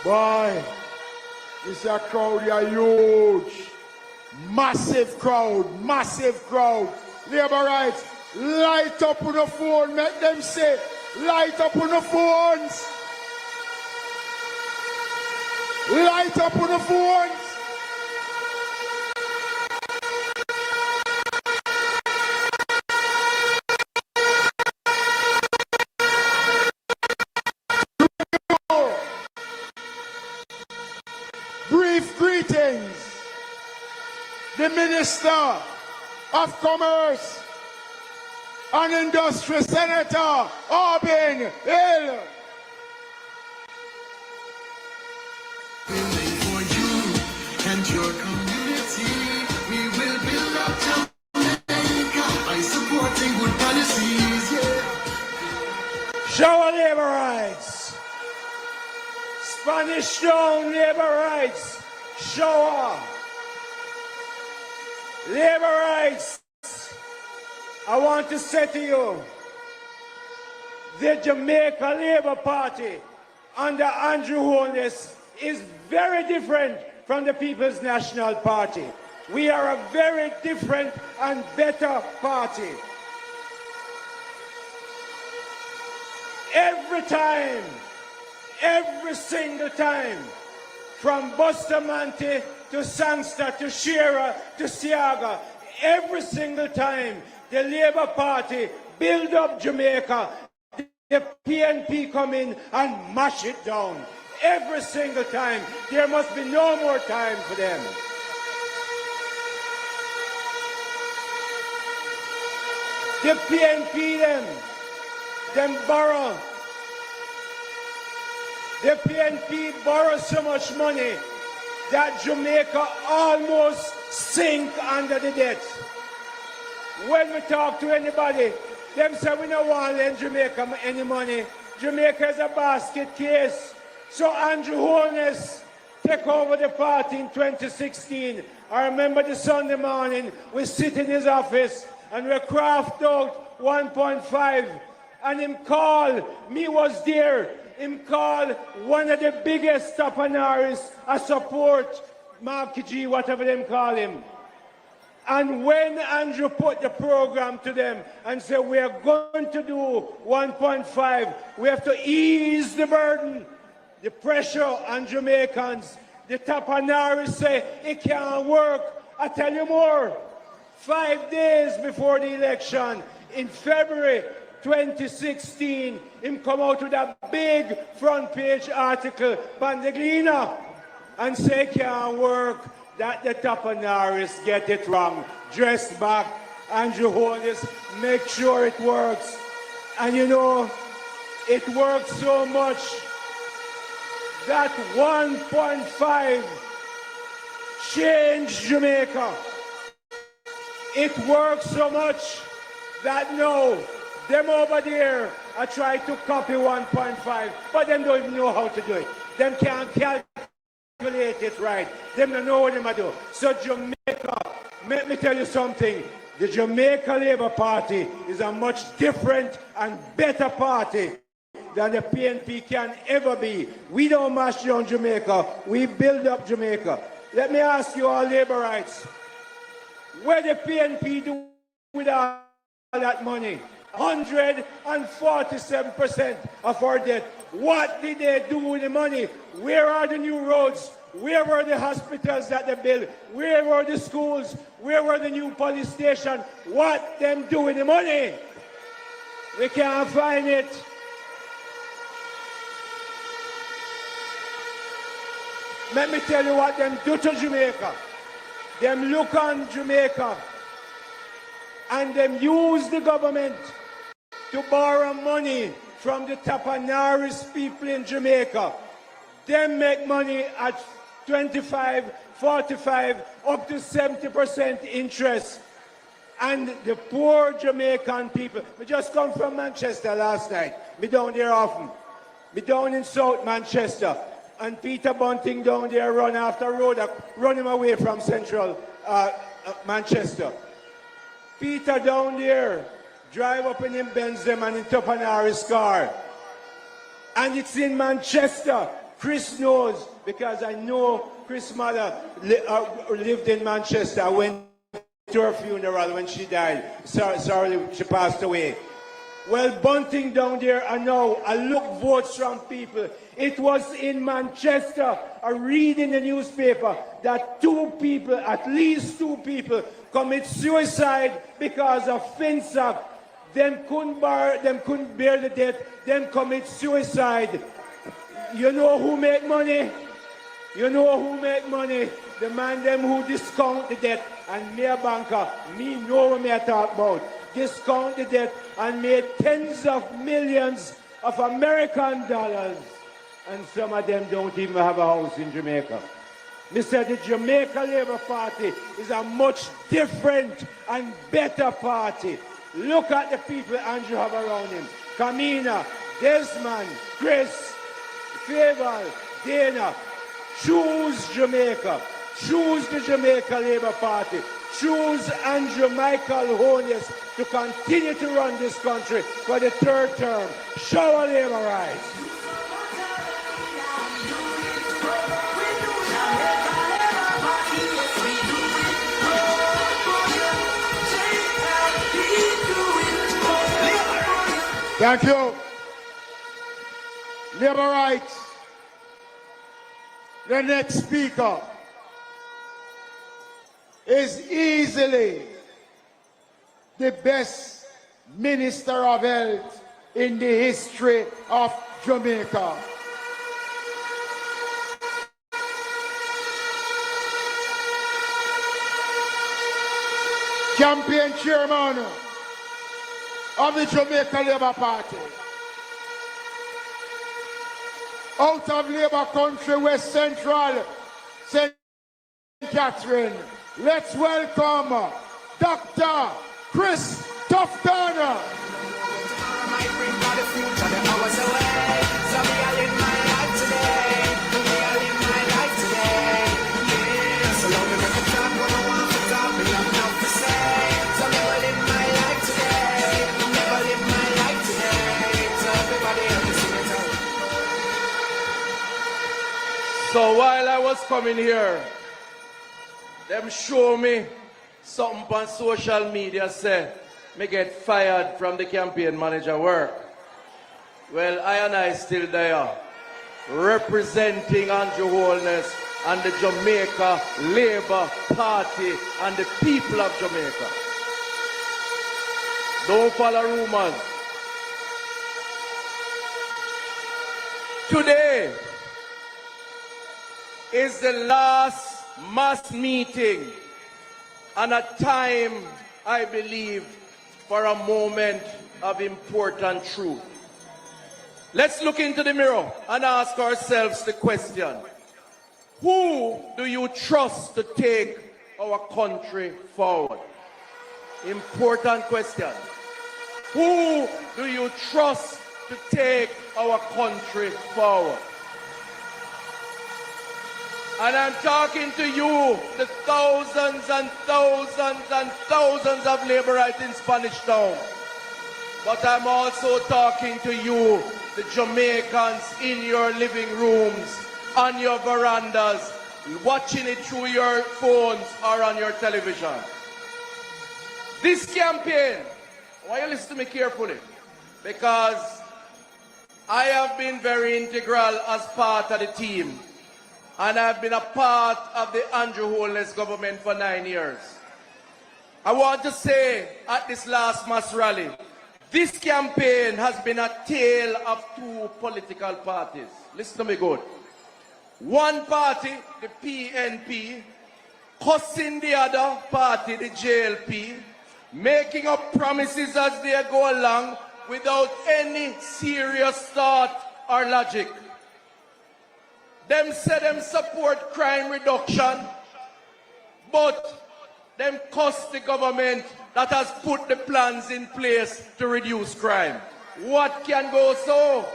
Boy, this a crowd, a huge, massive crowd, Labour rights, light up on the phone, make them say, light up on the phones. Light up on the phones. Brief greetings. The Minister of Commerce and Industry, Senator Auburn Hill. For you and your community, we will build up Jamaica by supporting good policies. Yeah. Shower labor rights. Spanish Town labor rights. Shower. Labor rights. I want to say to you, the Jamaica Labour Party under Andrew Holness is very different from the People's National Party. We are a very different and better party. Every time, every single time, from Bustamante to Sangster to Shearer to Siaga, every single time the Labour Party build up Jamaica, the PNP come in and mash it down. Every single time. There must be no more time for them. The PNP them borrow. The PNP borrow so much money that Jamaica almost sink under the debt. When we talk to anybody, them say we don't want to lend Jamaica any money. Jamaica is a basket case. So Andrew Holness take over the party in 2016. I remember the Sunday morning, we sit in his office and we craft out 1.5 and him call, me was there, him call one of the biggest tapanaris a support, Mark G, whatever them call him. And when Andrew put the program to them and said we are going to do 1.5, we have to ease the burden, the pressure on Jamaicans. The tapanaris say it can't work. I tell you more. 5 days before the election, in February 2016, him come out with a big front page article, Pandeglina, and say it can't work, that the tapanaris get it wrong. Dress back, Andrew Holness, make sure it works. And you know, it works so much that 1.5 changed Jamaica. It works so much that now, them over there are trying to copy 1.5, but them don't even know how to do it. Them can't calculate it right. Them don't know what them do. So Jamaica, let me tell you something. The Jamaica Labour Party is a much different and better party than the PNP can ever be. We don't mash down Jamaica, we build up Jamaica. Let me ask you all labor rights. What the PNP do with all that money? 147% of our debt. What did they do with the money? Where are the new roads? Where were the hospitals that they built? Where were the schools? Where were the new police stations? What them do with the money? We can't find it. Let me tell you what them do to Jamaica. Them look on Jamaica and them use the government to borrow money from the tapanaris people in Jamaica. Them make money at 25, 45, up to 70% interest. And the poor Jamaican people, we just come from Manchester last night. Me down there often. Me down in South Manchester. And Peter Bunting down there run after road, run him away from central Manchester. Peter down there, drive up in him Benz them and in Tapanaris car. And it's in Manchester Chris knows, because I know Chris' mother lived in Manchester. I went to her funeral when she died. Sorry, she passed away. Well, bunting down there, and now I look votes from people. It was in Manchester, I read in the newspaper that at least two people, commit suicide because of FinSac. Them couldn't bear the debt, them commit suicide. You know who make money? You know who make money? The man them who discount the debt, and me a banker, me know what me I talk about. Discount the debt and made tens of millions of American dollars. And some of them don't even have a house in Jamaica. Me said the Jamaica Labour Party is a much different and better party. Look at the people Andrew have around him. Kamina, Desmond, Chris, Favour, Dana. Choose Jamaica. Choose the Jamaica Labour Party. Choose Andrew Michael Holness to continue to run this country for the third term. Show our labour rights. Thank you. Labour rights. The next speaker is easily the best Minister of Health in the history of Jamaica. Campaign chairman of the Jamaica Labour Party. Out of Labour country, West Central, St. Catherine. Let's welcome Dr. Chris Tufton. So while I was coming here, them show me something on social media say me get fired from the campaign manager work. Well, I still there, representing Andrew Holness and the Jamaica Labour Party and the people of Jamaica. Don't follow rumors. Today is the last mass meeting and a time, I believe, for a moment of important truth. Let's look into the mirror and ask ourselves the question: who do you trust to take our country forward? Important question. Who do you trust to take our country forward? And I'm talking to you, the thousands and thousands and thousands of Labourites in Spanish Town. But I'm also talking to you, the Jamaicans in your living rooms, on your verandas, watching it through your phones or on your television. This campaign, I want you to listen to me carefully, because I have been very integral as part of the team. And I've been a part of the Andrew Holness government for 9 years. I want to say at this last mass rally, this campaign has been a tale of two political parties. Listen to me good. One party, the PNP, cussing the other party, the JLP, making up promises as they go along without any serious thought or logic. Them say them support crime reduction, but them cost the government that has put the plans in place to reduce crime. What can go so?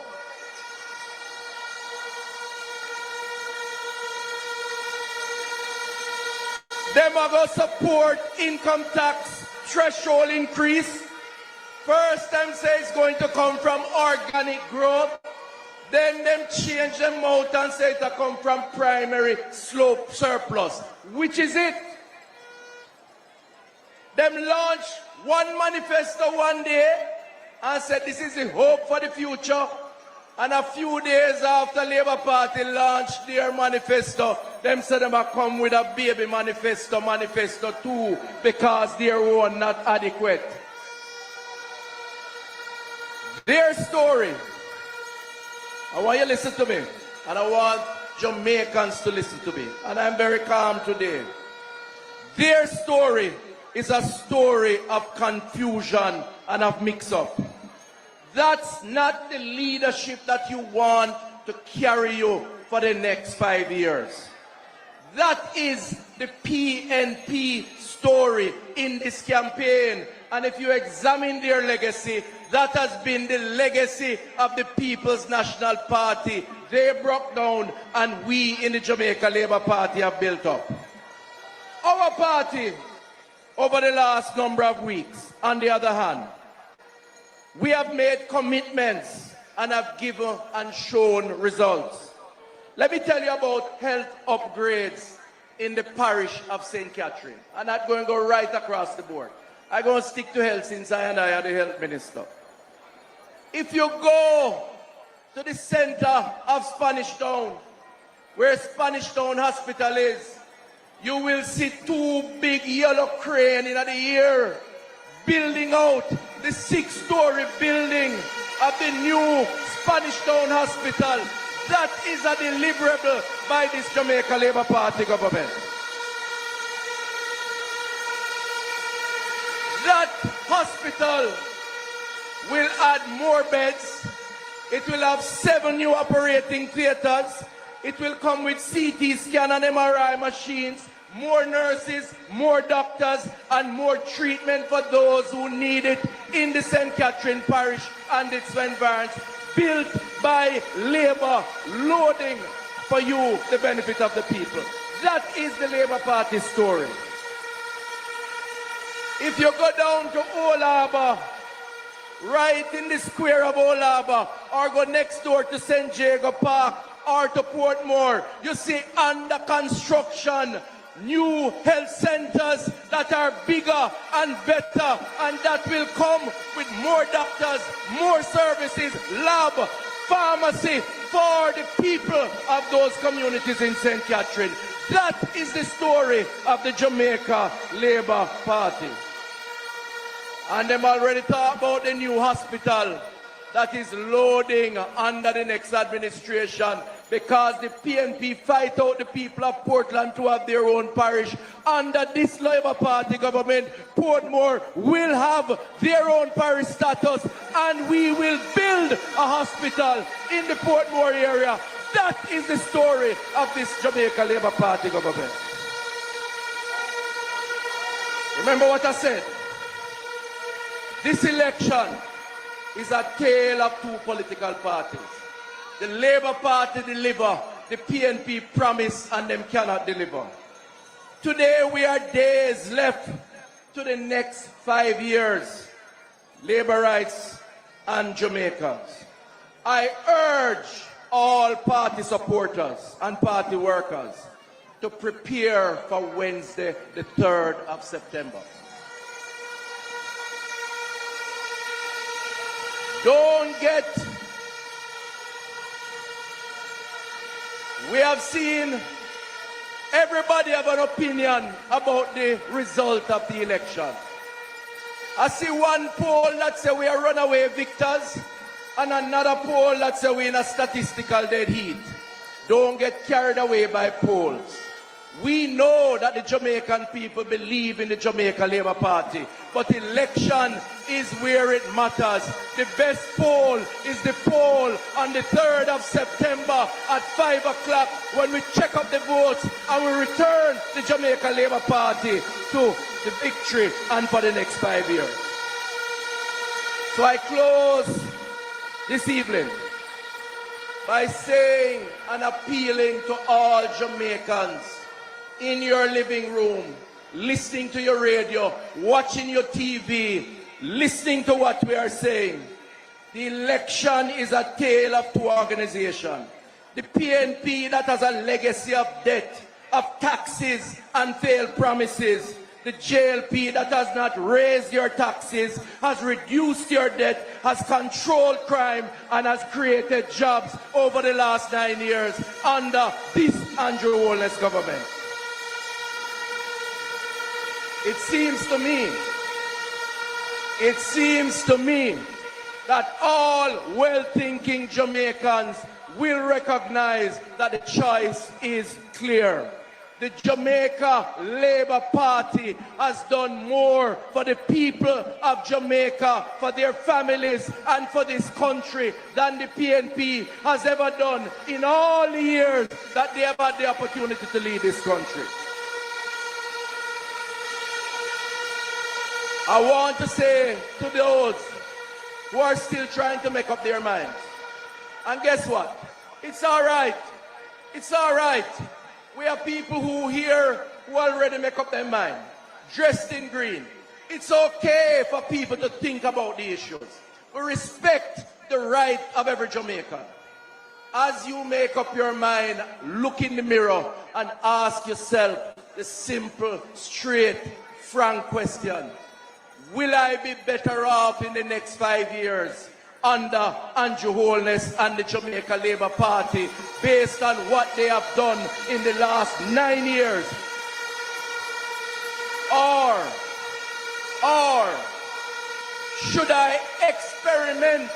Them are going to support income tax threshold increase. First, them say it's going to come from organic growth. Then them change them out and say it come from primary slope surplus. Which is it? Them launch one manifesto one day and said this is the hope for the future. And a few days after Labour Party launched their manifesto, them said them have come with a baby manifesto, manifesto 2, because their own not adequate. Their story, I want you to listen to me, and I want Jamaicans to listen to me, and I'm very calm today. Their story is a story of confusion and of mix-up. That's not the leadership that you want to carry you for the next 5 years. That is the PNP story in this campaign. And if you examine their legacy, that has been the legacy of the People's National Party. They broke down and we in the Jamaica Labour Party have built up. Our party, over the last number of weeks, on the other hand, we have made commitments and have given and shown results. Let me tell you about health upgrades in the parish of St. Catherine. I'm not going to go right across the board. I'm going to stick to health since I am the health minister. If you go to the center of Spanish Town, where Spanish Town Hospital is, you will see 2 big yellow cranes in the air building out the 6-story building of the new Spanish Town Hospital. That is a deliverable by this Jamaica Labour Party government. That hospital will add more beds. It will have 7 new operating theaters. It will come with CT scan and MRI machines, more nurses, more doctors, and more treatment for those who need it in the St. Catherine Parish and its environs, built by Labour, loading for you the benefit of the people. That is the Labour Party story. If you go down to Old Harbour, right in the square of Old Harbour, or go next door to St. Jago Park, or to Portmore, you see under construction new health centers that are bigger and better, and that will come with more doctors, more services, lab, pharmacy for the people of those communities in St. Catherine. That is the story of the Jamaica Labour Party. And them already talk about the new hospital that is loading under the next administration, because the PNP fight out the people of Portland to have their own parish. Under this Labour Party government, Portmore will have their own parish status, and we will build a hospital in the Portmore area. That is the story of this Jamaica Labour Party government. Remember what I said? This election is a tale of 2 political parties. The Labour Party deliver, the PNP promise, and them cannot deliver. Today we are days left to the next 5 years. Labour rights and Jamaicans. I urge all party supporters and party workers to prepare for Wednesday, the 3rd of September. We have seen everybody have an opinion about the result of the election. I see one poll that says we are runaway victors, and another poll that says we're in a statistical dead heat. Don't get carried away by polls. We know that the Jamaican people believe in the Jamaica Labour Party, but election is where it matters. The best poll is the poll on the 3rd of September at 5 o'clock, when we check up the votes and we return the Jamaica Labour Party to the victory and for the next 5 years. So I close this evening by saying and appealing to all Jamaicans in your living room, listening to your radio, watching your TV, listening to what we are saying. The election is a tale of two organizations. The PNP that has a legacy of debt, of taxes and failed promises. The JLP that has not raised your taxes, has reduced your debt, has controlled crime and has created jobs over the last 9 years under this Andrew Holness government. It seems to me that all well-thinking Jamaicans will recognize that the choice is clear. The Jamaica Labour Party has done more for the people of Jamaica, for their families and for this country than the PNP has ever done in all the years that they have had the opportunity to lead this country. I want to say to those who are still trying to make up their minds, and guess what? It's all right. It's all right. We have people who already make up their mind, dressed in green. It's okay for people to think about the issues. We respect the right of every Jamaican. As you make up your mind, look in the mirror and ask yourself the simple, straight, frank question. Will I be better off in the next 5 years under Andrew Holness and the Jamaica Labour Party based on what they have done in the last 9 years? Or should I experiment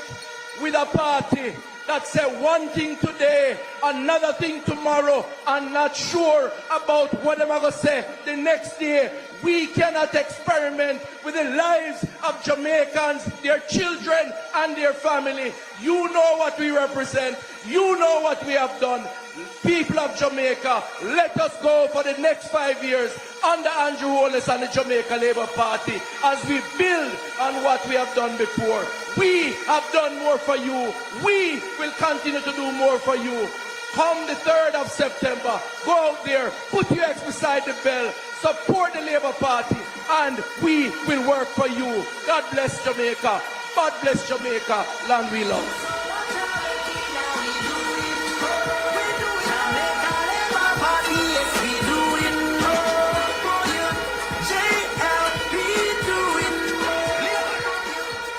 with a party that say one thing today, another thing tomorrow, and not sure about what I'm going to say the next day? We cannot experiment with the lives of Jamaicans, their children and their family. You know what we represent. You know what we have done. People of Jamaica, let us go for the next 5 years under Andrew Holness and the Jamaica Labour Party as we build on what we have done before. We have done more for you. We will continue to do more for you. Come the 3rd of September, go out there, put your ex beside the bell, support the Labour Party, and we will work for you. God bless Jamaica. God bless Jamaica. Long we love.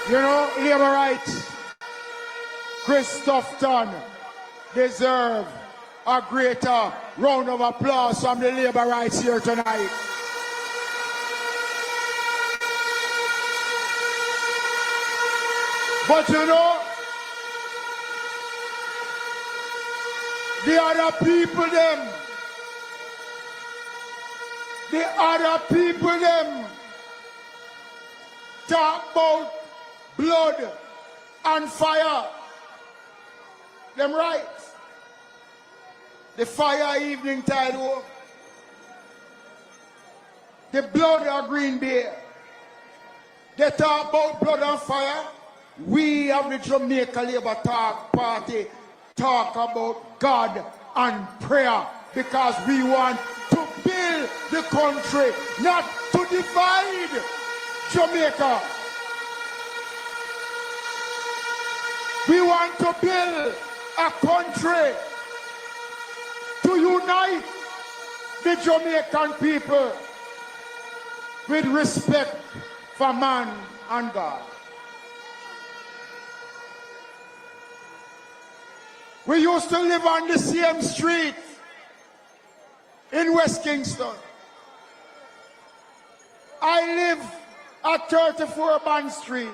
You know, Labour rights, Christopherton deserve a greater round of applause from the Labour rights here tonight. But you know, the other people them talk about blood and fire. Them right. The fire evening tide walk. The blood of Green Bay. They talk about blood and fire. We of the Jamaica Labour Party talk about God and prayer, because we want to build the country, not to divide Jamaica. We want to build a country to unite the Jamaican people with respect for man and God. We used to live on the same street in West Kingston. I live at 34 Bond Street.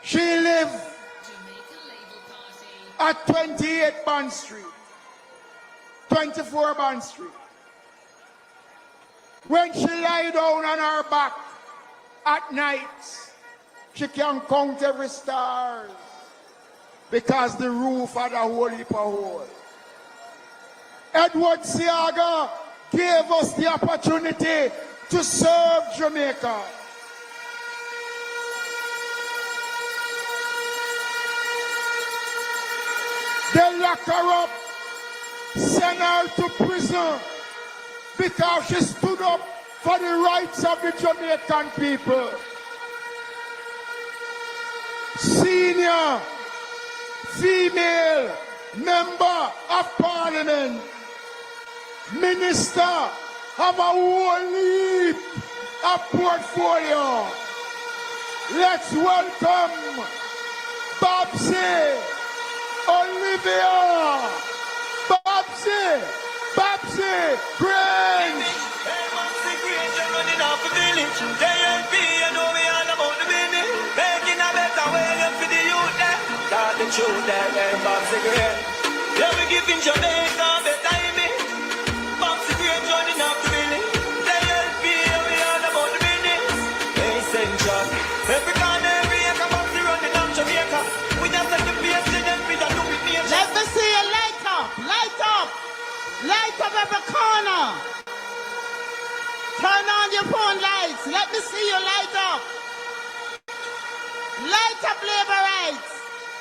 She lived at 28 Bond Street, 24 Bond Street. When she lie down on her back at night, she can count every star because the roof had a whole heap of hole. Edward Siaga gave us the opportunity to serve Jamaica. They lock her up, send her to prison because she stood up for the rights of the Jamaican people. senior female member of parliament, minister, have a whole heap of portfolio. Let's welcome Babsy Olivia. Babsy Grange. Hey, Babsy Grange, you're running off the village. JLP, you know me all about the business. Making a better way for the youth there. Got the truth there, hey, Babsy Grange. Yeah, we giving Jamaica better image. Babsy Grange running off the village. JLP, you know me all about the business. Hey, Central. Every corner, every acre, Babsy running off Jamaica. We just let the PS JLP that do with me. Let me see you light up, light up. Light up every corner. Turn on your phone lights. Let me see you light up. Light up labor rights.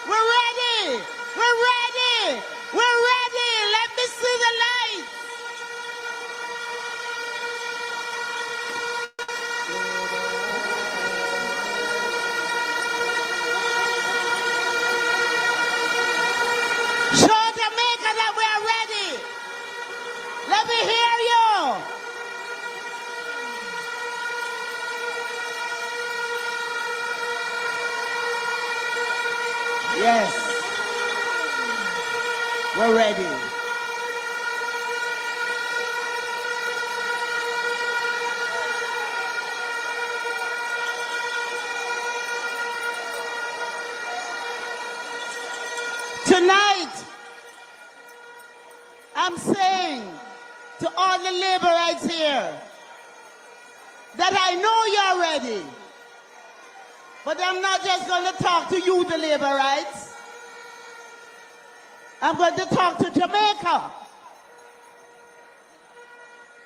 We're ready. We're ready. We're ready. Let me see the lights. Show Jamaica that we are ready. Let me hear you. Yes. We're ready. Tonight, I'm saying to all the laborites here that I know you're ready. But I'm not just going to talk to you, the laborites. I'm going to talk to Jamaica.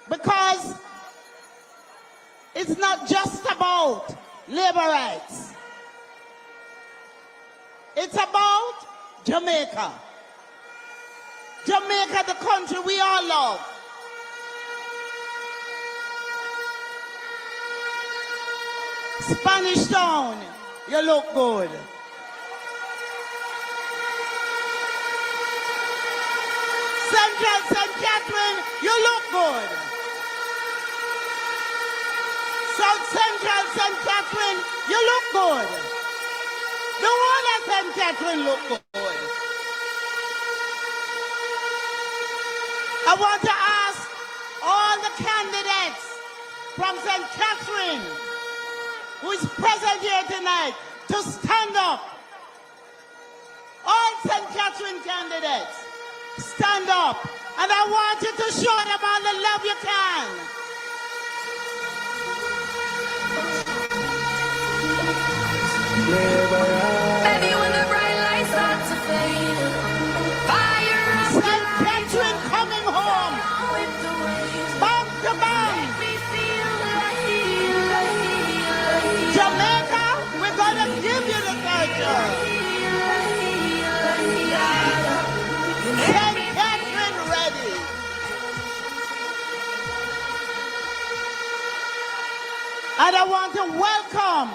Because it's not just about labor rights. It's about Jamaica. Jamaica, the country we all love. Spanish Town, you look good. Central St. Catherine, you look good. South Central St. Catherine, you look good. The whole of St. Catherine look good. I want to ask all the candidates from St. Catherine who is present here tonight to stand up. All St. Catherine candidates, stand up. And I want you to show them all the love you can. Baby, when the bright lights start to fade, fire up St. Catherine coming home, with the waves. bang to bang. Make me feel like Jamaica, we're going to give you the culture. St. Catherine ready. And I want to welcome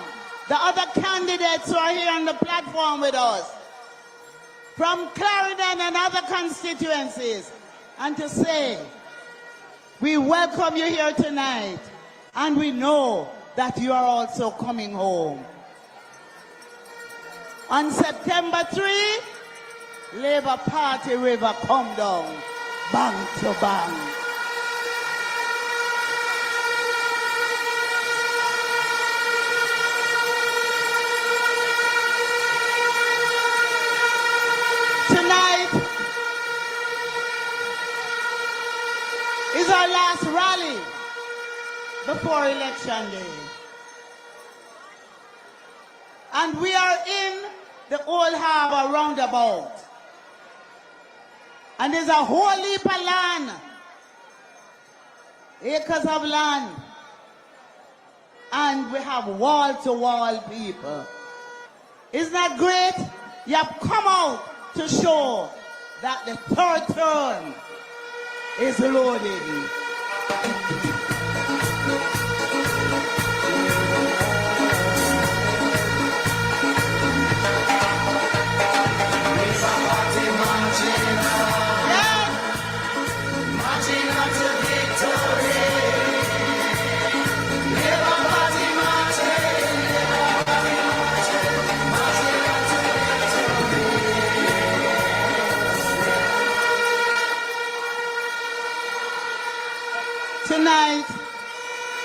the other candidates who are here on the platform with us from Clarendon and other constituencies, and to say, we welcome you here tonight, and we know that you are also coming home. On September 3, Labour Party River come down, bang to bang. Tonight is our last rally before Election Day. And we are in the Old Harbour roundabout. And there's a whole heap of land, acres of land. And we have wall-to-wall people. Isn't that great? You have come out to show that the third term is loaded.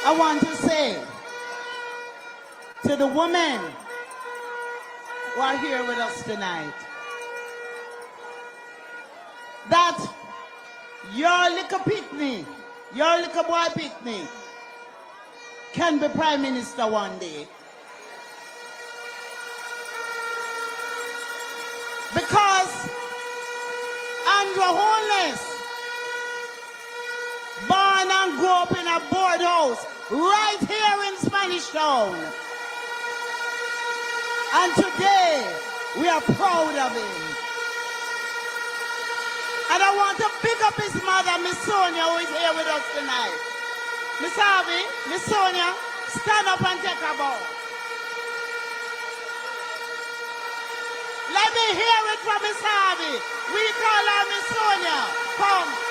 I want to say to the women who are here with us tonight that your little picnic, your little boy picnic can be prime minister one day. Because Andrew Holness, born and grew up in a board house right here in Spanish Town. And today, we are proud of him. And I want to pick up his mother, Miss Sonia, who is here with us tonight. Miss Harvey, Miss Sonia, stand up and take a bow. Let me hear it from Miss Harvey. We call her Miss Sonia. Come.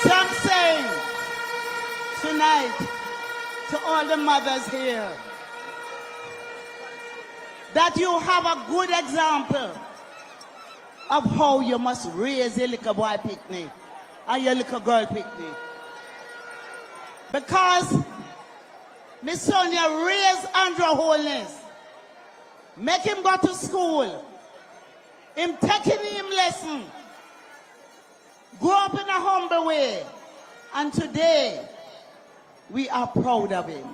So I'm saying tonight to all the mothers here that you have a good example of how you must raise your little boy picnic and your little girl picnic. Because Miss Sonia raised Andrew Holness, make him go to school, him taking him lesson, grew up in a humble way, and today we are proud of him.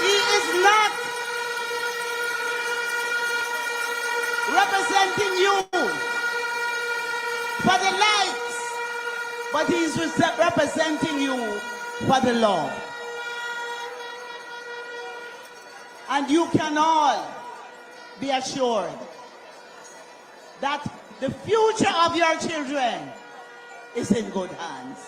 He is not representing you for the likes, but he is representing you for the love. And you can all be assured that the future of your children is in good hands.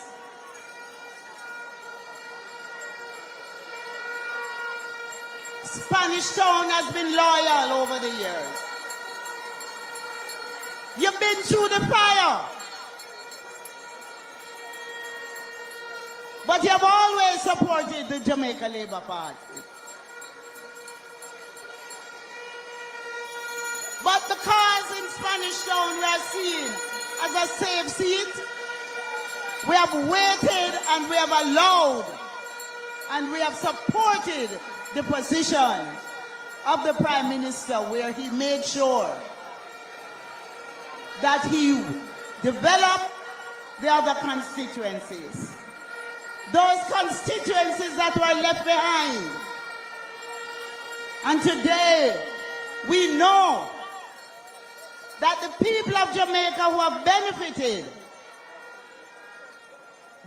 Spanish Town has been loyal over the years. You've been through the fire, but you have always supported the Jamaica Labour Party. But because in Spanish Town we are seen as a safe seat, we have waited and we have allowed and we have supported the position of the Prime Minister, where he made sure that he developed the other constituencies. Those constituencies that were left behind. And today, we know that the people of Jamaica who have benefited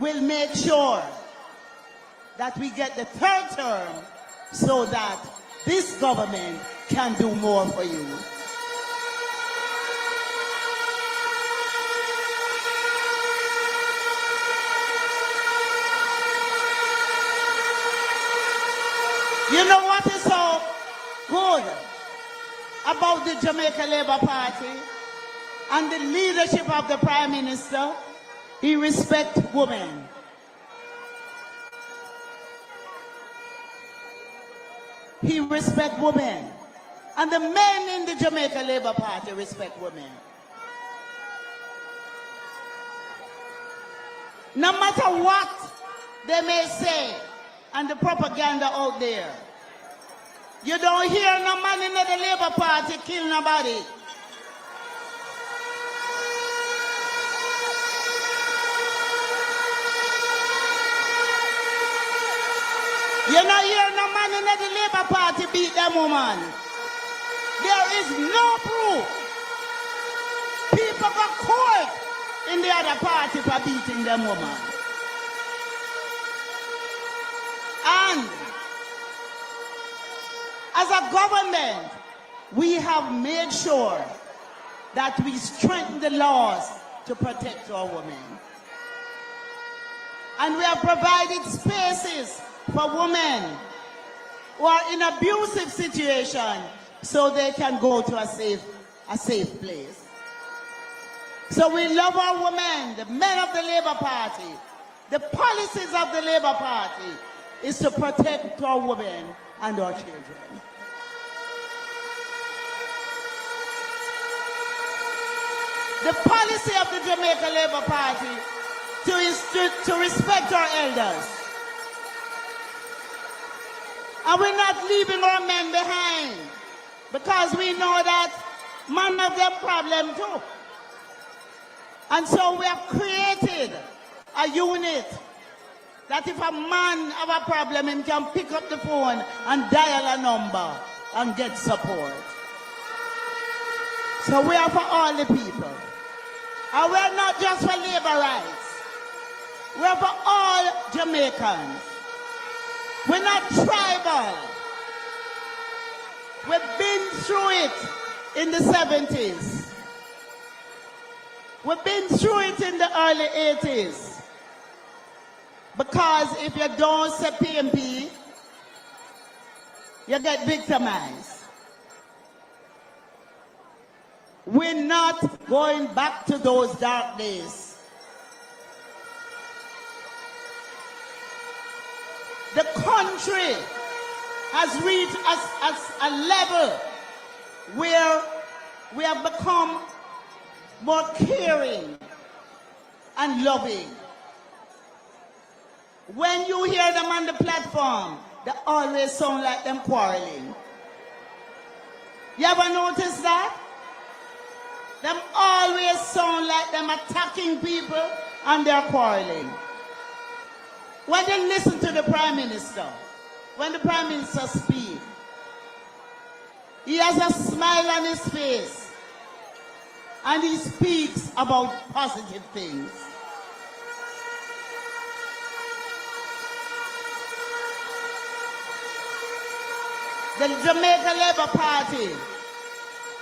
will make sure that we get the third term so that this government can do more for you. You know what is so good about the Jamaica Labour Party and the leadership of the Prime Minister? He respects women. He respects women. And the men in the Jamaica Labour Party respect women. No matter what they may say and the propaganda out there, you don't hear no man in the Labour Party kill nobody. You don't hear no man in the Labour Party beat them woman. There is no proof. People got caught in the other party for beating them woman. And as a government, we have made sure that we strengthen the laws to protect our women. And we have provided spaces for women who are in abusive situation so they can go to a safe place. So we love our women, the men of the Labour Party. The policies of the Labour Party is to protect our women and our children. The policy of the Jamaica Labour Party to respect our elders. And we're not leaving our men behind because we know that man have their problem too. And so we have created a unit that if a man have a problem, he can pick up the phone and dial a number and get support. So we are for all the people. And we're not just for labor rights. We're for all Jamaicans. We're not tribal. We've been through it in the 70s. We've been through it in the early 80s. Because if you don't say PMP, you get victimized. We're not going back to those dark days. The country has reached a level where we have become more caring and loving. When you hear them on the platform, they always sound like them quarreling. You ever notice that? Them always sound like them attacking people and they're quarreling. When they listen to the Prime Minister, when the Prime Minister speaks, he has a smile on his face and he speaks about positive things. The Jamaica Labour Party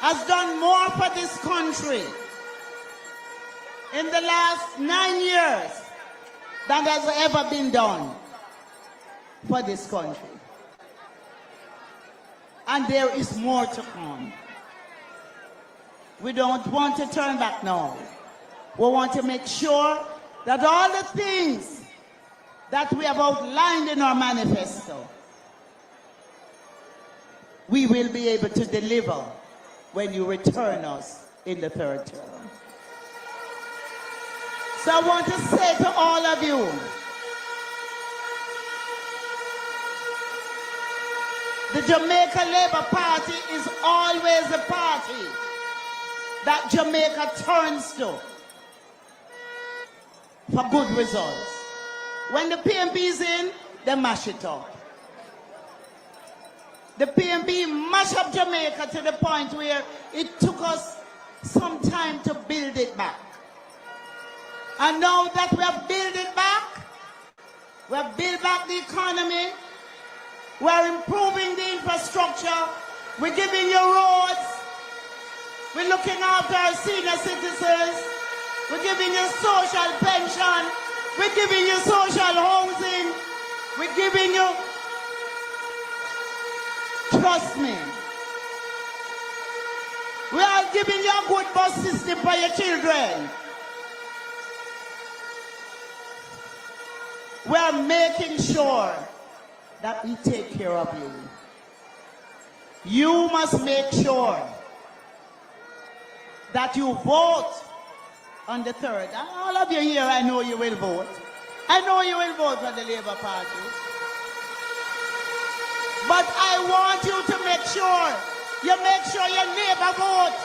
has done more for this country in the last 9 years than has ever been done for this country. And there is more to come. We don't want to turn back now. We want to make sure that all the things that we have outlined in our manifesto, we will be able to deliver when you return us in the third term. So I want to say to all of you, the Jamaica Labour Party is always the party that Jamaica turns to for good results. When the PMP is in, they mash it up. The PMP mashed up Jamaica to the point where it took us some time to build it back. And now that we have built it back, we have built back the economy, we're improving the infrastructure, we're giving you roads, we're looking after our senior citizens, we're giving you social pension, we're giving you social housing, we're giving you, trust me, we are giving you a good bus system for your children. We are making sure that we take care of you. You must make sure that you vote on the 3rd. And all of you here, I know you will vote. I know you will vote for the Labour Party. But I want you to make sure you make sure your neighbor vote,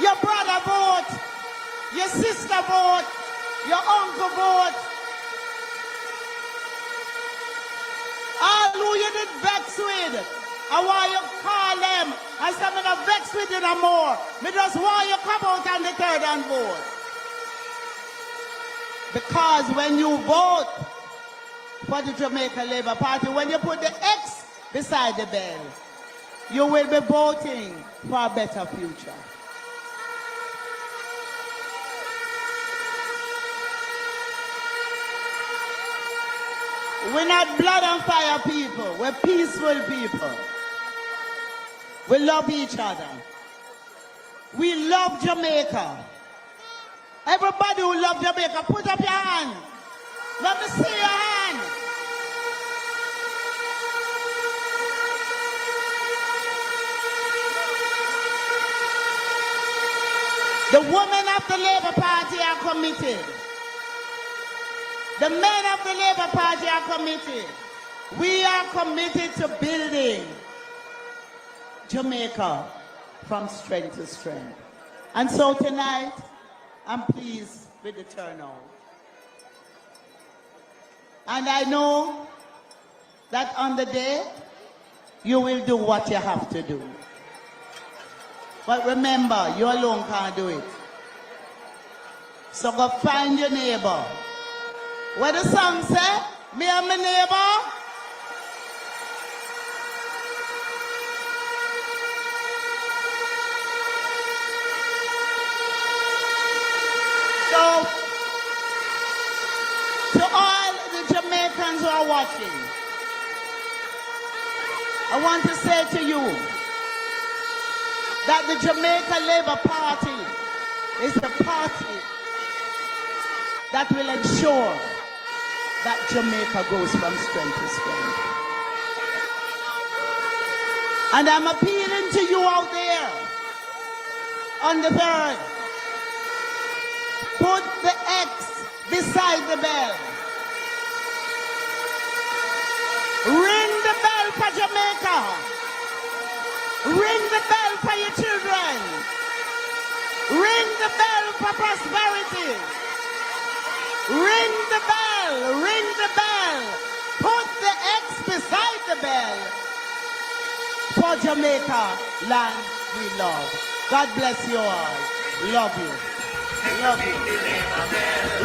your brother vote, your sister vote, your uncle vote. All who you did vex with, I want you call them and say, I'm not vex with you no more. Me just want you come out on the 3rd and vote. Because when you vote for the Jamaica Labour Party, when you put the X beside the bell, you will be voting for a better future. We're not blood and fire people. We're peaceful people. We love each other. We love Jamaica. Everybody who love Jamaica, put up your hand. Let me see your hand. The women of the Labour Party are committed. The men of the Labour Party are committed. We are committed to building Jamaica from strength to strength. And so tonight, I'm pleased with the turnout. And I know that on the day, you will do what you have to do. But remember, you alone can't do it. So go find your neighbor. What the song say? Me and my neighbor. So, to all the Jamaicans who are watching, I want to say to you that the Jamaica Labour Party is the party that will ensure that Jamaica goes from strength to strength. And I'm appealing to you out there on the 3rd. Put the X beside the bell. Ring the bell for Jamaica. Ring the bell for your children. Ring the bell for prosperity. Ring the bell. Ring the bell. Put the X beside the bell. For Jamaica, land we love. God bless you all. Love you. Love you.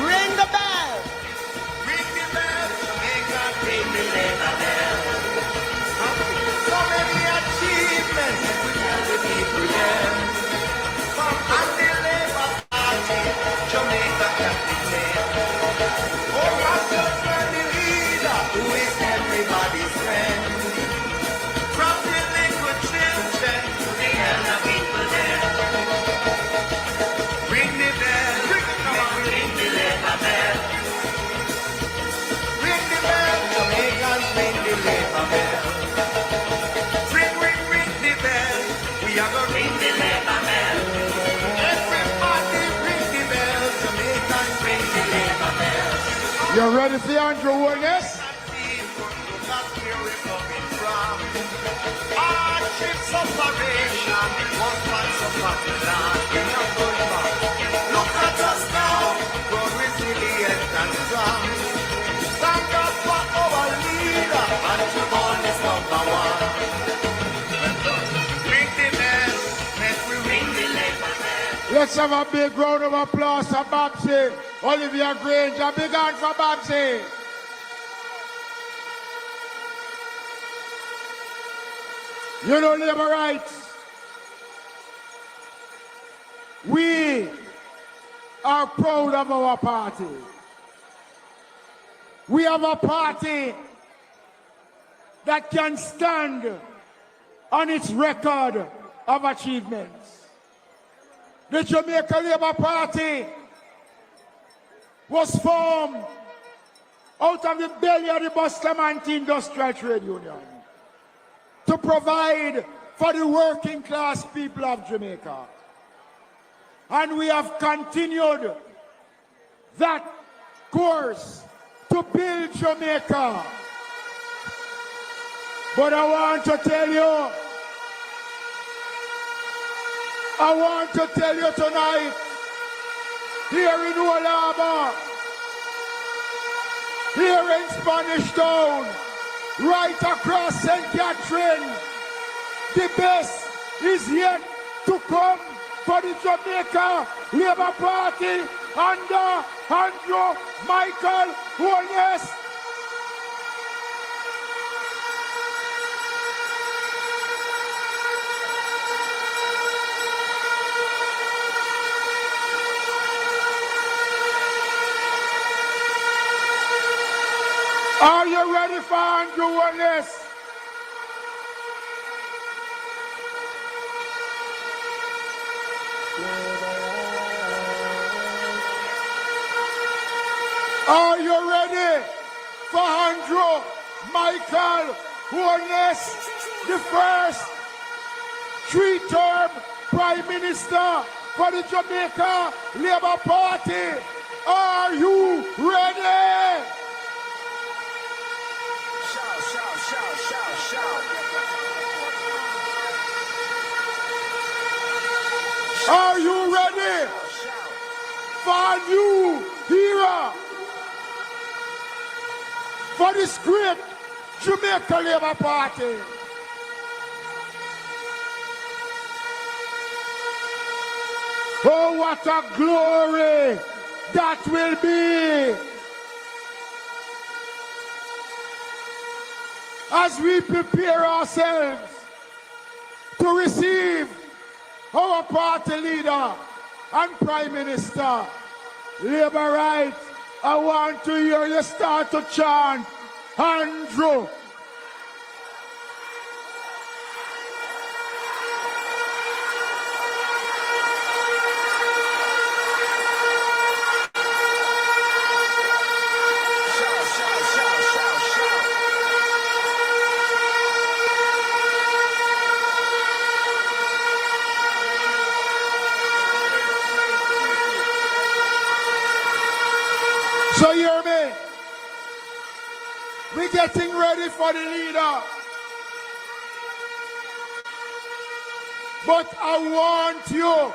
Ring the bell. Ring the bell, Jamaica, ring the Labour bell. So many achievements we tell the people them. From the Labour Party, Jamaica can declare. Oh, Rogers were the leader who is everybody's friend. From the little children to the elder people there. Ring the bell, ring the Labour bell. Ring the bell, Jamaicans, ring the Labour bell. Ring, ring, ring the bell, we are gonna ring the Labour bell. Everybody ring the bell, Jamaicans, ring the Labour bell. You ready for Andrew Holness? Look at where we're coming from. Hardships, operation, one man's up at the land. We're not going back. Look at us now, grown resilient and strong. Stand up for our leader, and Jamon is number one. Ring the bell, let we ring the Labour bell. Let's have a big round of applause for Babsy. Olivia Grange, a big hand for Babsy. You know, labor rights. We are proud of our party. We have a party that can stand on its record of achievements. The Jamaica Labour Party was formed out of the belly of the Bustamante Industrial Trade Union to provide for the working class people of Jamaica. And we have continued that course to build Jamaica. But I want to tell you tonight, here in Old Harbour, here in Spanish Town, right across St. Catherine, the best is yet to come for the Jamaica Labour Party under Andrew Michael Holness. Are you ready for Andrew Holness? Are you ready for Andrew Michael Holness, the first three-term Prime Minister for the Jamaica Labour Party? Are you ready? Shout, shout, shout, shout, shout. Are you ready for a new era for this great Jamaica Labour Party? Oh, what a glory that will be as we prepare ourselves to receive our party leader and Prime Minister. Labour rights, I want to hear you start to chant, Andrew. So you hear me? We're getting ready for the leader. But I want you,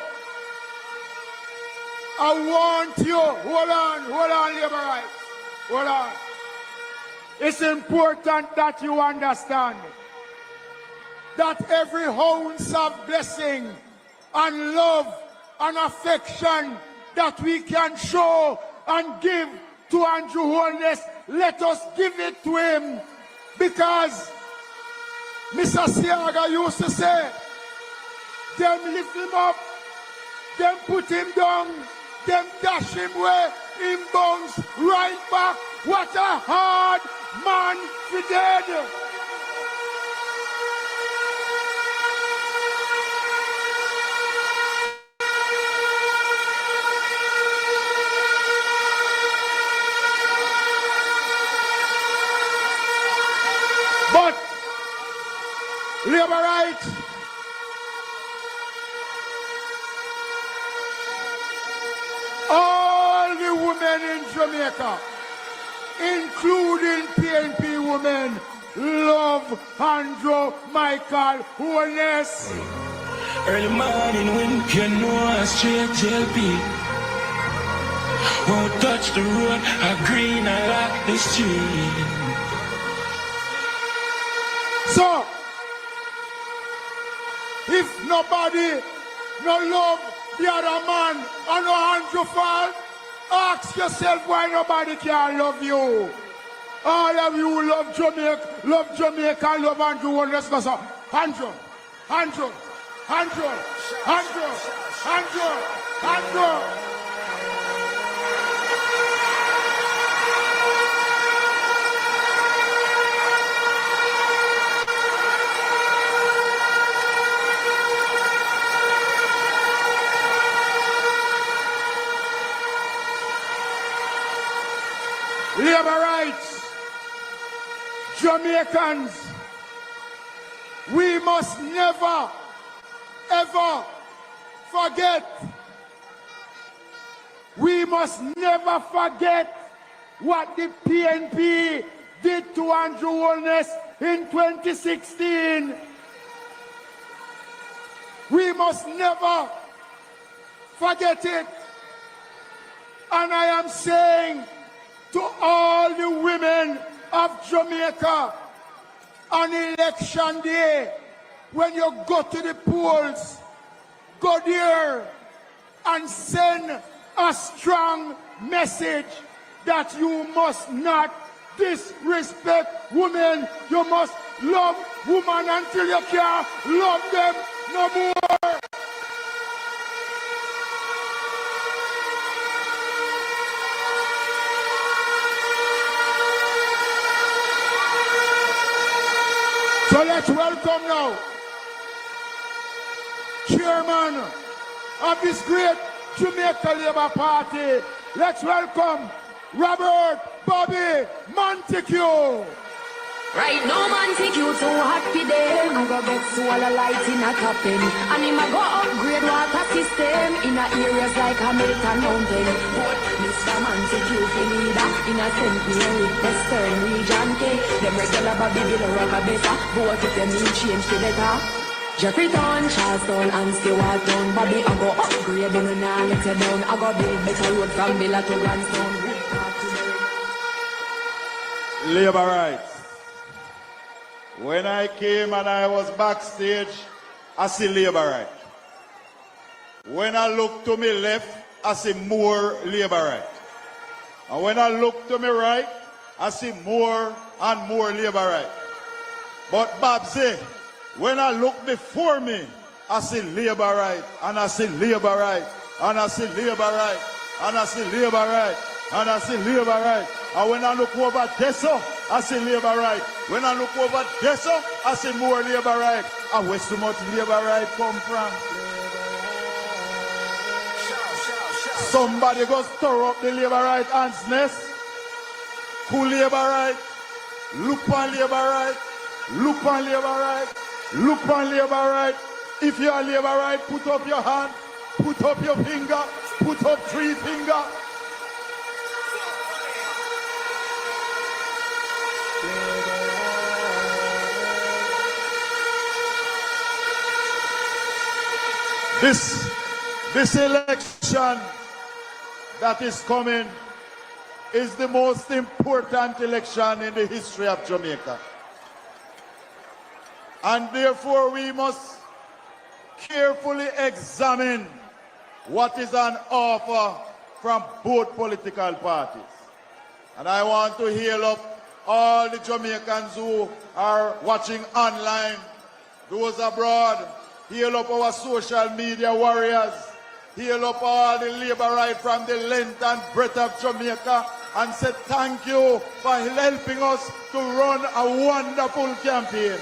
hold on, Labour rights, hold on. It's important that you understand that every ounce of blessing and love and affection that we can show and give to Andrew Holness, let us give it to him, because Mr. Siaga used to say, them lift him up, them put him down, them dash him where him bounce right back. What a hard man he did. But Labour rights, all the women in Jamaica, including PNP women, love Andrew Michael Holness. Early morning when you know I straight JLP. Won't touch the road, I green, I like the street. So, if nobody no love the other man and no Andrew fall, ask yourself why nobody can love you. All of you love Jamaica, love Andrew. Let's go, so Andrew. Labour rights, Jamaicans, we must never, ever forget. We must never forget what the PNP did to Andrew Holness in 2016. We must never forget it. And I am saying to all the women of Jamaica on election day, when you go to the polls, go there and send a strong message that you must not disrespect women. You must love women until you can't love them no more. So let's welcome now Chairman of this great Jamaica Labour Party. Let's welcome Robert Bobby Montague. Right now, man, take you too hot for them. I go get swallow light in a top end. And him a go upgrade water system in a areas like Hamilton Mountain. But Mr. Man, take you for leader in a St. Mary, Western Region K. Them regular Bobby Bill rock a better. Vote if them need change to better. Jeffreytown, Charlestown and Stewartown. Bobby, I go upgrade them and I let you down. I go build better road from Villa to Grandstone. Labor rights. When I came and I was backstage, I see labor right. When I look to my left, I see more labor right. And when I look to my right, I see more and more labor right. But Babsy, when I look before me, I see labor right, and I see labor right, and I see labor right, and I see labor right, and I see labor right. And when I look over this, I see labor right. When I look over this, I see more labor right. And where so much labor right come from? Somebody go stir up the labor right ants nest. Cool labor right. Look on labor right. Look on labor right. Look on labor right. If you are labor right, put up your hand. Put up your finger. Put up 3 fingers. This election that is coming is the most important election in the history of Jamaica. And therefore we must carefully examine what is on offer from both political parties. And I want to hail up all the Jamaicans who are watching online, those abroad. Hail up our social media warriors. Hail up all the labor right from the length and breadth of Jamaica and say thank you for helping us to run a wonderful campaign.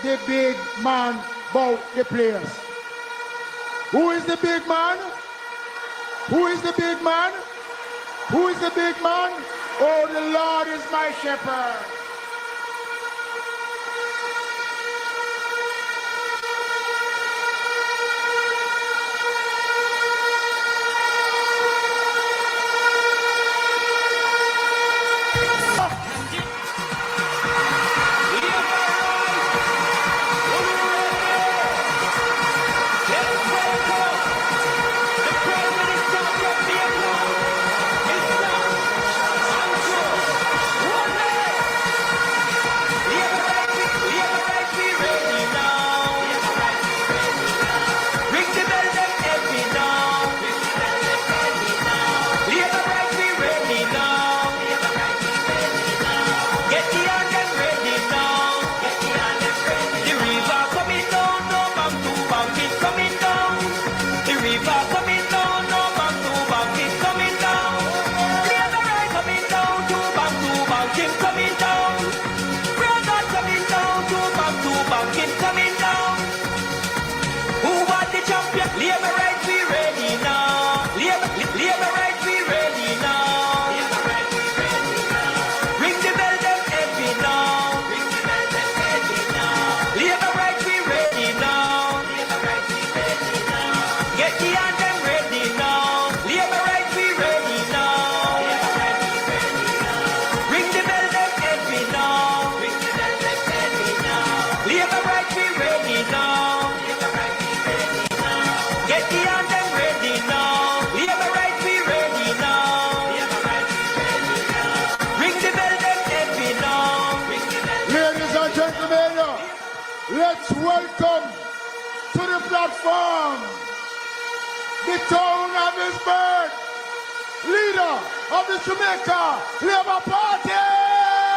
The big man about the players. Who is the big man? Who is the big man? Who is the big man? Oh, the Lord is my shepherd. Let's welcome to the platform the town of his birth, leader of the Jamaica Labour Party.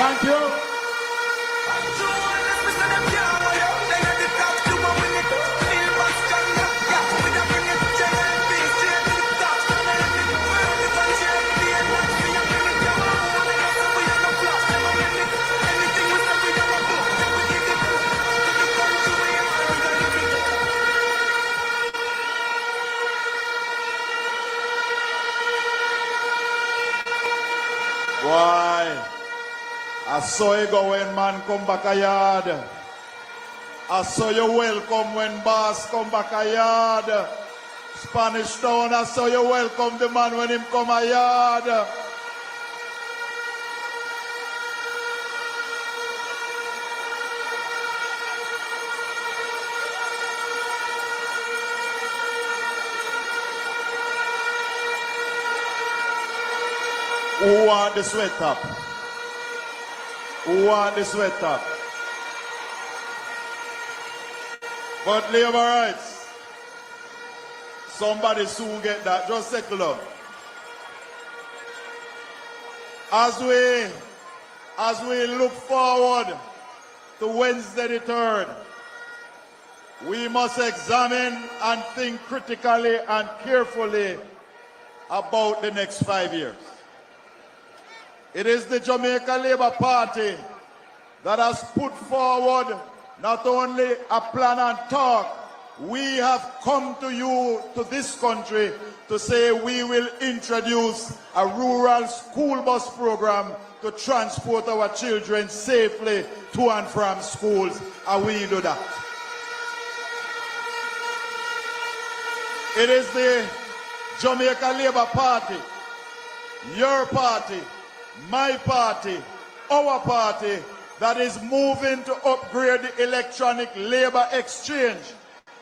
Thank you. Why? I saw you go when man come back a yard. I saw you welcome when boss come back a yard. Spanish Town, I saw you welcome the man when him come a yard. Who want the sweat up? Who want the sweat up? But labor rights, somebody soon get that. Just settle up. As we look forward to Wednesday the 3rd, we must examine and think critically and carefully about the next 5 years. It is the Jamaica Labour Party that has put forward not only a plan and talk. We have come to you, to this country, to say we will introduce a rural school bus program to transport our children safely to and from schools, and we do that. It is the Jamaica Labour Party, your party, my party, our party, that is moving to upgrade the electronic labor exchange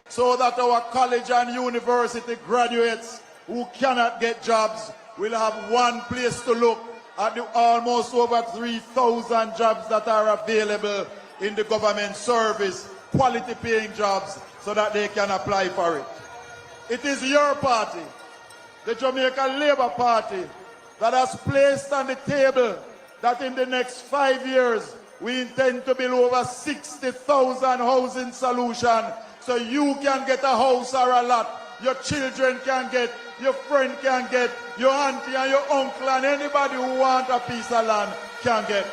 so that our college and university graduates who cannot get jobs will have one place to look at the almost over 3,000 jobs that are available in the government service, quality paying jobs, so that they can apply for it. It is your party, the Jamaica Labour Party, that has placed on the table that in the next 5 years we intend to build over 60,000 housing solutions so you can get a house or a lot, your children can get, your friend can get, your auntie and your uncle and anybody who wants a piece of land can get.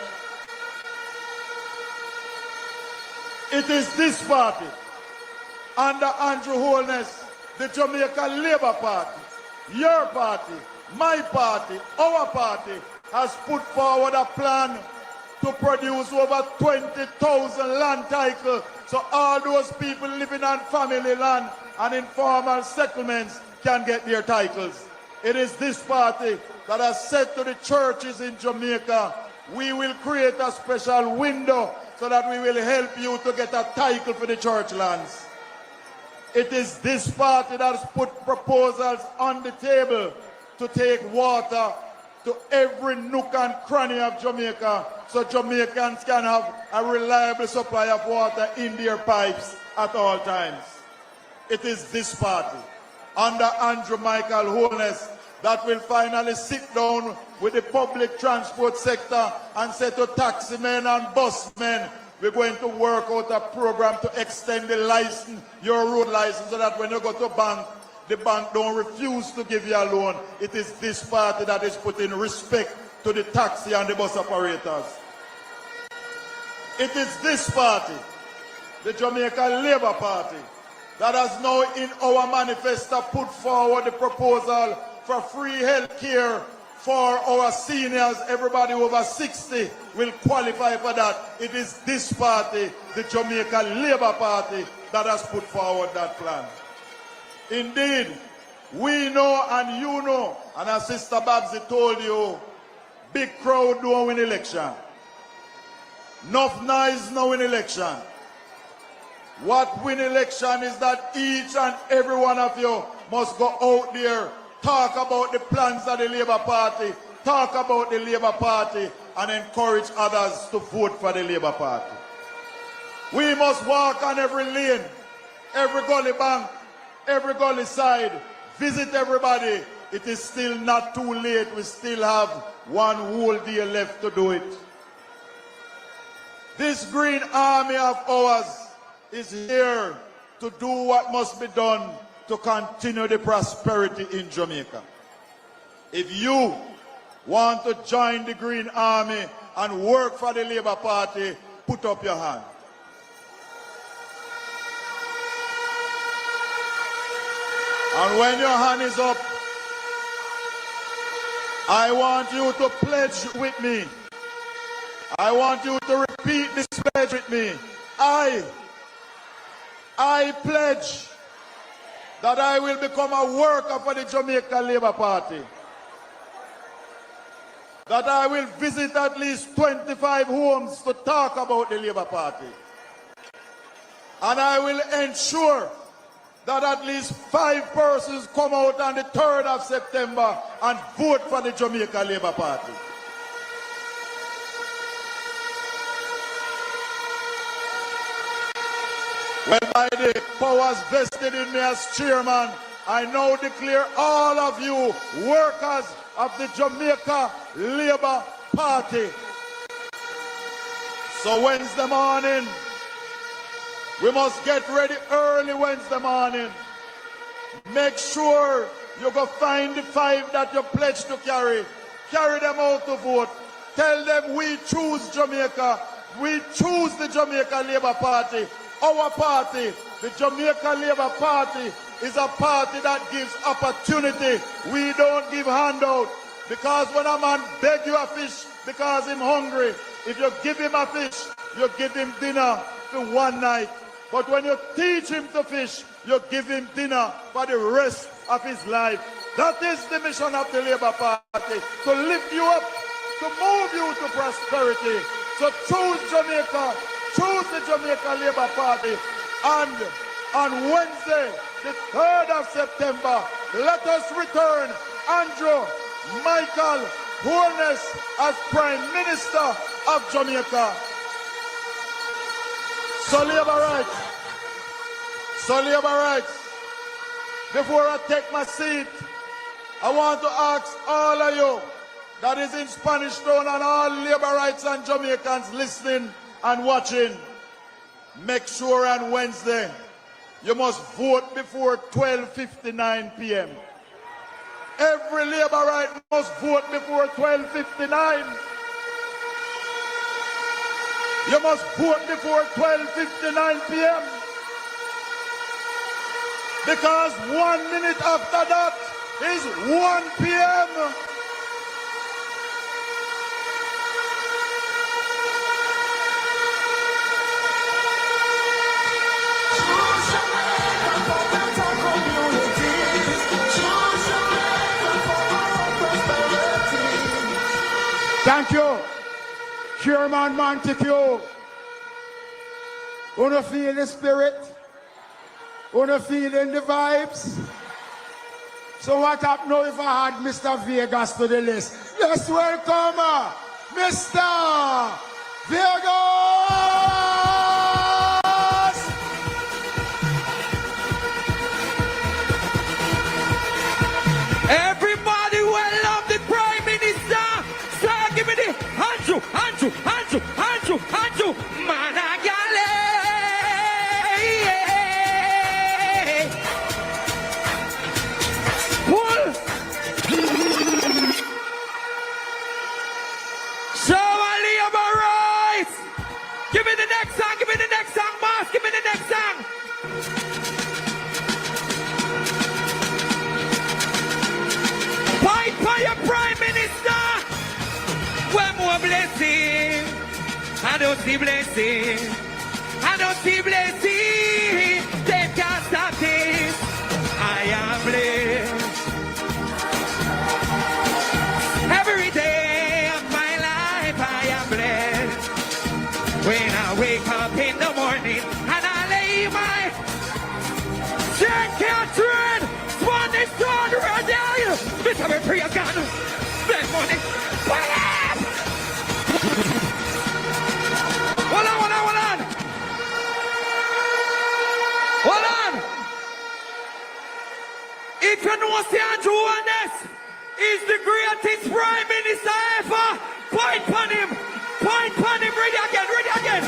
It is this party, under Andrew Holness, the Jamaica Labour Party, your party, my party, our party, has put forward a plan to produce over 20,000 land titles so all those people living on family land and informal settlements can get their titles. It is this party that has said to the churches in Jamaica, we will create a special window so that we will help you to get a title for the church lands. It is this party that has put proposals on the table to take water to every nook and cranny of Jamaica so Jamaicans can have a reliable supply of water in their pipes at all times. It is this party, under Andrew Michael Holness, that will finally sit down with the public transport sector and say to taximen and busmen, we're going to work out a program to extend the license, your road license, so that when you go to bank, the bank don't refuse to give you a loan. It is this party that is putting respect to the taxi and the bus operators. It is this party, the Jamaica Labour Party, that has now in our manifesto put forward the proposal for free health care for our seniors. Everybody over 60 will qualify for that. It is this party, the Jamaica Labour Party, that has put forward that plan. Indeed, we know and you know, and as Sister Babsy told you, big crowd don't win election. Enough noise no win election. What win election is that each and every one of you must go out there, talk about the plans of the Labour Party, talk about the Labour Party, and encourage others to vote for the Labour Party. We must walk on every lane, every gully bank, every gully side, visit everybody. It is still not too late. We still have one whole day left to do it. This green army of ours is here to do what must be done to continue the prosperity in Jamaica. If you want to join the Green Army and work for the Labour Party, put up your hand. And when your hand is up, I want you to pledge with me. I want you to repeat this pledge with me. I pledge that I will become a worker for the Jamaica Labour Party. That I will visit at least 25 homes to talk about the Labour Party. And I will ensure that at least 5 persons come out on the 3rd of September and vote for the Jamaica Labour Party. Well, by the powers vested in me as chairman, I now declare all of you workers of the Jamaica Labour Party. So Wednesday morning, we must get ready early Wednesday morning. Make sure you go find the 5 that you pledged to carry. Carry them out to vote. Tell them we choose Jamaica. We choose the Jamaica Labour Party. Our party, the Jamaica Labour Party, is a party that gives opportunity. We don't give handout. Because when a man beg you a fish because he's hungry, if you give him a fish, you give him dinner for one night. But when you teach him to fish, you give him dinner for the rest of his life. That is the mission of the Labour Party, to lift you up, to move you to prosperity. So choose Jamaica, choose the Jamaica Labour Party. And on Wednesday, the 3rd of September, let us return Andrew Michael Holness as Prime Minister of Jamaica. So Labour rights. So Labour rights. Before I take my seat, I want to ask all of you that is in Spanish Town and all Labour rights and Jamaicans listening and watching, make sure on Wednesday you must vote before 12:59 p.m. Every Labour right must vote before 12:59. You must vote before 12:59 p.m. Because 1 minute after that is 1 p.m. Thank you, Chairman Montague. Wanna feel the spirit? Wanna feel in the vibes? So what up now if I had Mr. Vegas to the list? Let's welcome Mr. Vegas! Everybody will love the Prime Minister. So give me the Andrew, Managale. Pull. Show a Labour rights. Give me the next song, boss. Give me the next song. Fight for your Prime Minister. One more blessing. I don't see blessing. They can't stop this. I am blessed. Every day of my life I am blessed. When I wake up in the morning and I lay my St. Catherine, Spanish Town, ready. Mr. We praise God. Bless morning. Hold on. If you know say Andrew Holness is the greatest Prime Minister ever, point on him. Ready again.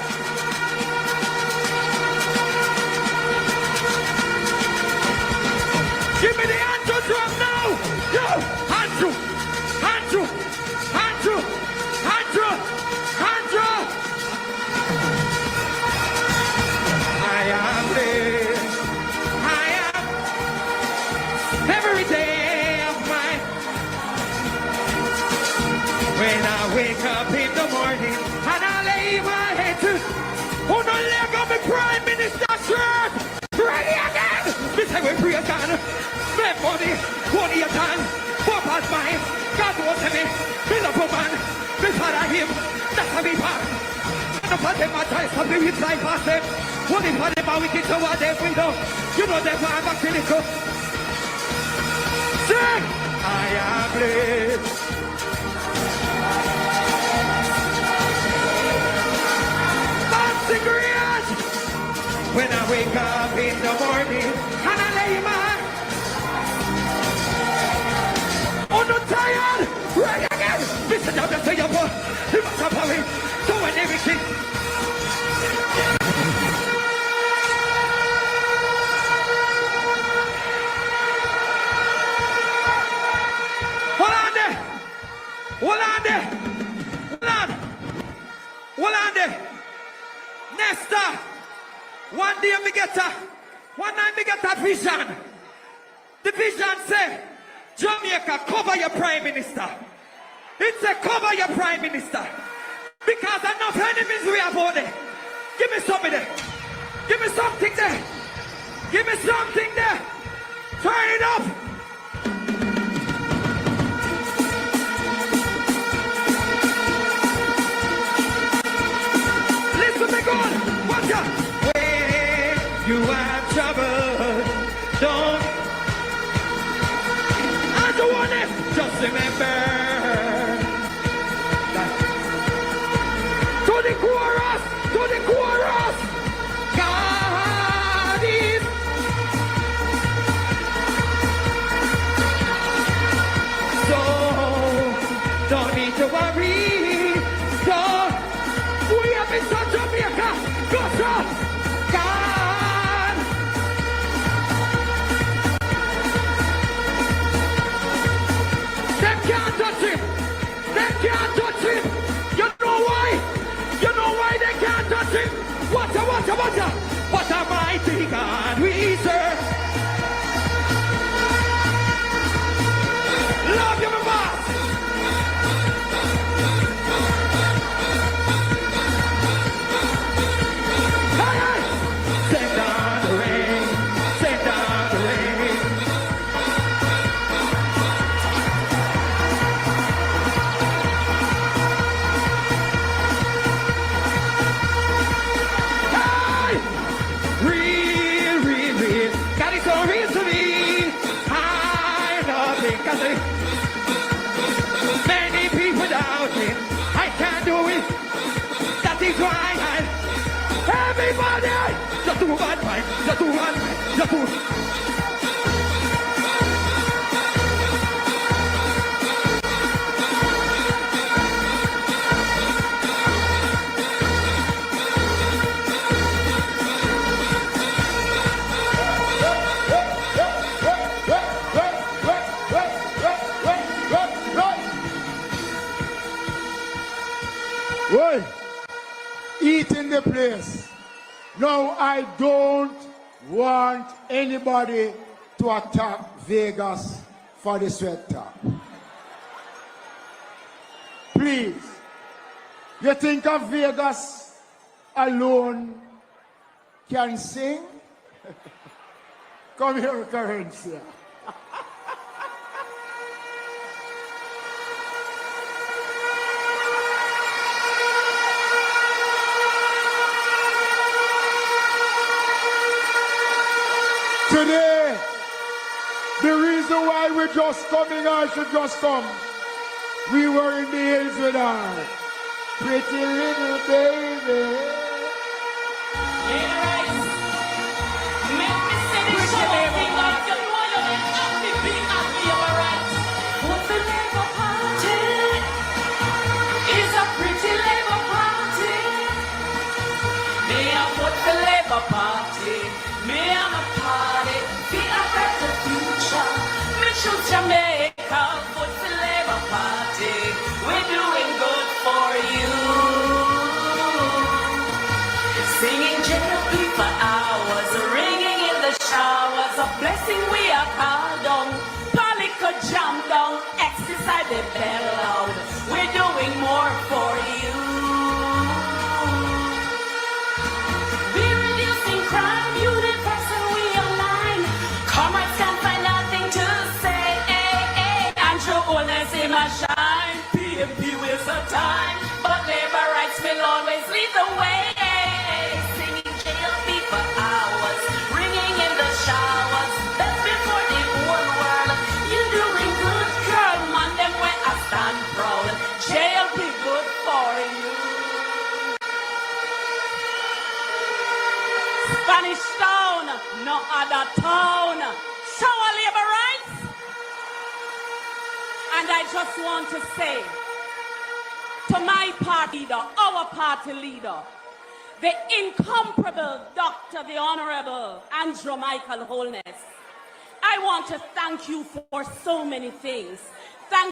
me Prime Minister shirt. Ready again. Me say we pray again. Make money, one year time. Four past mine. God was me. Me love a man. Me father him. That's how me part. And if I take my time, some people fly past them. What if I never wicked to what they freedom? You know they want back to the cup. Say, I am blessed. Cigarette. When I wake up in the morning and I lay my oh no tired right again. Listen down to your boy. You must have power doing everything. Hold on there. Hold on there. Hold on. Hold on there. Nesta, one day one night me get a vision. The vision say, Jamaica, cover your Prime Minister. It say, cover your Prime Minister. Because enough enemies we have out there. Give me something there. Give me something there. Give me something there. Turn it up. Watch out! When you have trouble, don't. I don't want it. Just remember that. To the chorus, to the chorus. God is. So don't need to worry. So we have been so Jamaica. God! Them can't touch him! Them can't touch him! You know why? You know why they can't touch him? What a mighty God we serve! Love you, my boss! Many people doubt it. I can't do it. That is why everybody just do one mind, just do one mind, just do. Well, eat in the place. Now I don't want anybody to attack Vegas for the sweat talk. Please. You think of Vegas alone can sing? Come here, Currency. Today, the reason why we're just coming, I should just come. We were in the hills with our pretty little baby. Yeah, right. Make me say the show thing like you know you ain't happy being happy, you're right. But the Labour Party is a pretty Labour Party. Me a vote for Labour Party. Me I'm a party, be a better future. Me choose Jamaica, vote for Labour Party. We're doing good for you. Singing JLP for hours, ringing in the showers. A blessing we are called on. Polly could jump down, exercise the bell loud. We're doing more for you. stand proud. JLP good for you. Spanish Town, no other town. Show our labor rights. And I just want to say to my party leader, our party leader, the incomparable Dr. the Honorable Jamaica Holness, I want to thank you for so many things.